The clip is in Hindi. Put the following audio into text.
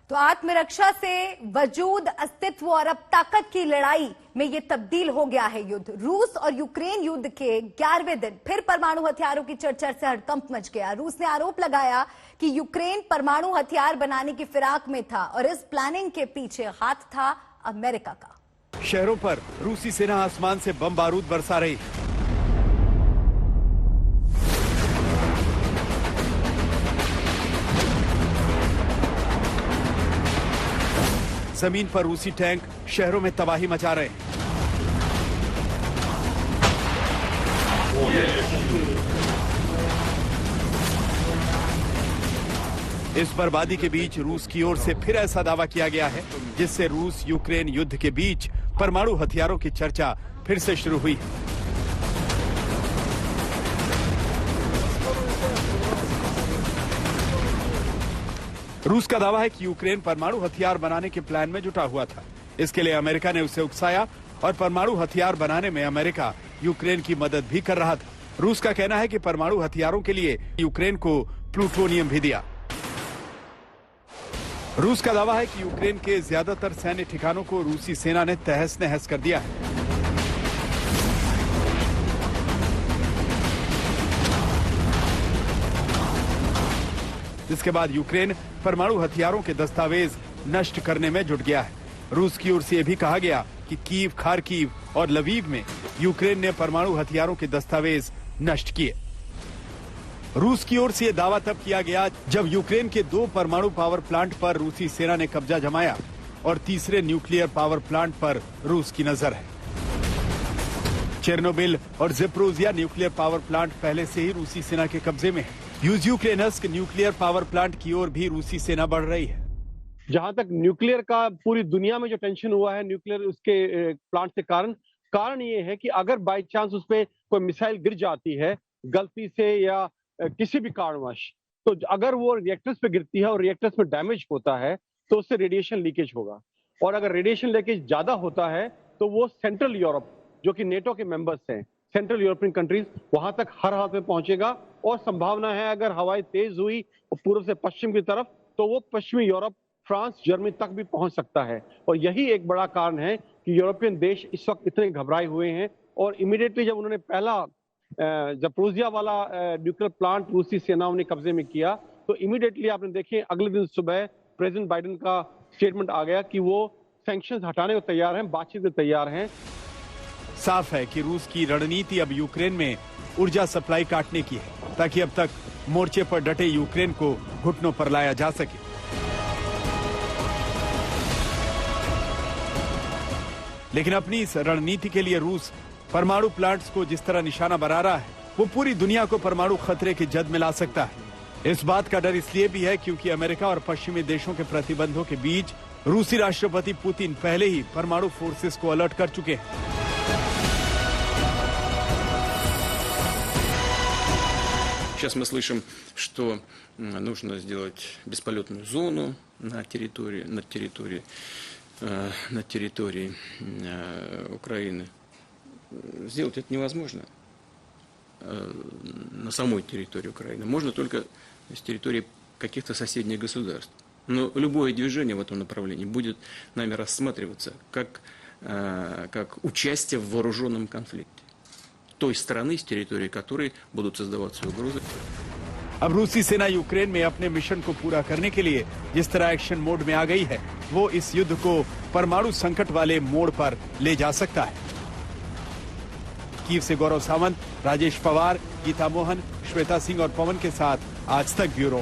तो आत्मरक्षा से वजूद, अस्तित्व और अब ताकत की लड़ाई में ये तब्दील हो गया है युद्ध। रूस और यूक्रेन युद्ध के 11वें दिन फिर परमाणु हथियारों की चर्चा से हड़कंप मच गया। रूस ने आरोप लगाया कि यूक्रेन परमाणु हथियार बनाने की फिराक में था और इस प्लानिंग के पीछे हाथ था अमेरिका का। शहरों पर रूसी सेना आसमान से बम बारूद बरसा रही। जमीन पर रूसी टैंक शहरों में तबाही मचा रहे हैं। इस बर्बादी के बीच रूस की ओर से फिर ऐसा दावा किया गया है जिससे रूस यूक्रेन युद्ध के बीच परमाणु हथियारों की चर्चा फिर से शुरू हुई। रूस का दावा है कि यूक्रेन परमाणु हथियार बनाने के प्लान में जुटा हुआ था। इसके लिए अमेरिका ने उसे उकसाया और परमाणु हथियार बनाने में अमेरिका यूक्रेन की मदद भी कर रहा था। रूस का कहना है कि परमाणु हथियारों के लिए यूक्रेन को प्लूटोनियम भी दिया। रूस का दावा है कि यूक्रेन के ज्यादातर सैन्य ठिकानों को रूसी सेना ने तहस नहस कर दिया है। जिसके बाद यूक्रेन परमाणु हथियारों के दस्तावेज नष्ट करने में जुट गया है। रूस की ओर से यह भी कहा गया कि कीव, खार्किव और लवीव में यूक्रेन ने परमाणु हथियारों के दस्तावेज नष्ट किए। रूस की ओर से यह दावा तब किया गया जब यूक्रेन के 2 परमाणु पावर प्लांट पर रूसी सेना ने कब्जा जमाया और तीसरे न्यूक्लियर पावर प्लांट पर रूस की नजर है। चेर्नोबिल और ज़ेपोरिज़िया न्यूक्लियर पावर प्लांट पहले से ही रूसी सेना के कब्जे में है। यूक्रेनस्क न्यूक्लियर पावर प्लांट की ओर भी रूसी सेना बढ़ रही है। जहां तक न्यूक्लियर का पूरी दुनिया में जो टेंशन हुआ है न्यूक्लियर उसके प्लांट के कारण ये है कि अगर बाय चांस उस पर कोई मिसाइल गिर जाती है गलती से या किसी भी कारणवश, तो अगर वो रिएक्टर्स पे गिरती है और रिएक्टर्स में डैमेज होता है तो उससे रेडिएशन लीकेज होगा। और अगर रेडिएशन लीकेज ज्यादा होता है तो वो सेंट्रल यूरोप, जो कि नेटो के मेंबर्स हैं, सेंट्रल यूरोपियन कंट्रीज, वहां तक हर हाथ में पहुंचेगा। और संभावना है अगर हवाएं तेज हुई पूर्व से पश्चिम की तरफ तो वो पश्चिमी यूरोप, फ्रांस, जर्मनी तक भी पहुंच सकता है। और यही एक बड़ा कारण है कि यूरोपियन देश इस वक्त इतने घबराए हुए हैं। और इमीडिएटली जब उन्होंने पहला ज़पोरिज़िया वाला न्यूक्लियर प्लांट रूसी सेनाओं ने कब्जे में किया तो इमीडिएटली आपने देखे अगले दिन सुबह प्रेसिडेंट बाइडेन का स्टेटमेंट आ गया कि वो सैंक्शंस हटाने को तैयार हैं, बातचीत को तैयार हैं। साफ है कि रूस की रणनीति अब यूक्रेन में ऊर्जा सप्लाई काटने की है ताकि अब तक मोर्चे पर डटे यूक्रेन को घुटनों पर लाया जा सके। लेकिन अपनी इस रणनीति के लिए रूस परमाणु प्लांट्स को जिस तरह निशाना बना रहा है वो पूरी दुनिया को परमाणु खतरे की जद में ला सकता है। इस बात का डर इसलिए भी है क्योंकि अमेरिका और पश्चिमी देशों के प्रतिबंधों के बीच रूसी राष्ट्रपति पुतिन पहले ही परमाणु फोर्सेस को अलर्ट कर चुके हैं। Сейчас мы слышим, что нужно сделать бесполетную зону на территории Украины. Сделать это невозможно на самой территории Украины. Можно только с территории каких-то соседних государств. Но любое движение в этом направлении будет нами рассматриваться как участие в вооруженном конфликте той страны, с территории которой будут создаваться угрозы. अब रूसी सेना यूक्रेन में अपने मिशन को पूरा करने के लिए जिस तरह एक्शन मोड में आ गई है वो इस युद्ध को परमाणु संकट वाले मोड़ पर ले जा सकता है। कीव से गौरव सावंत, राजेश पवार, गीता मोहन, श्वेता सिंह और पवन के साथ आज तक ब्यूरो।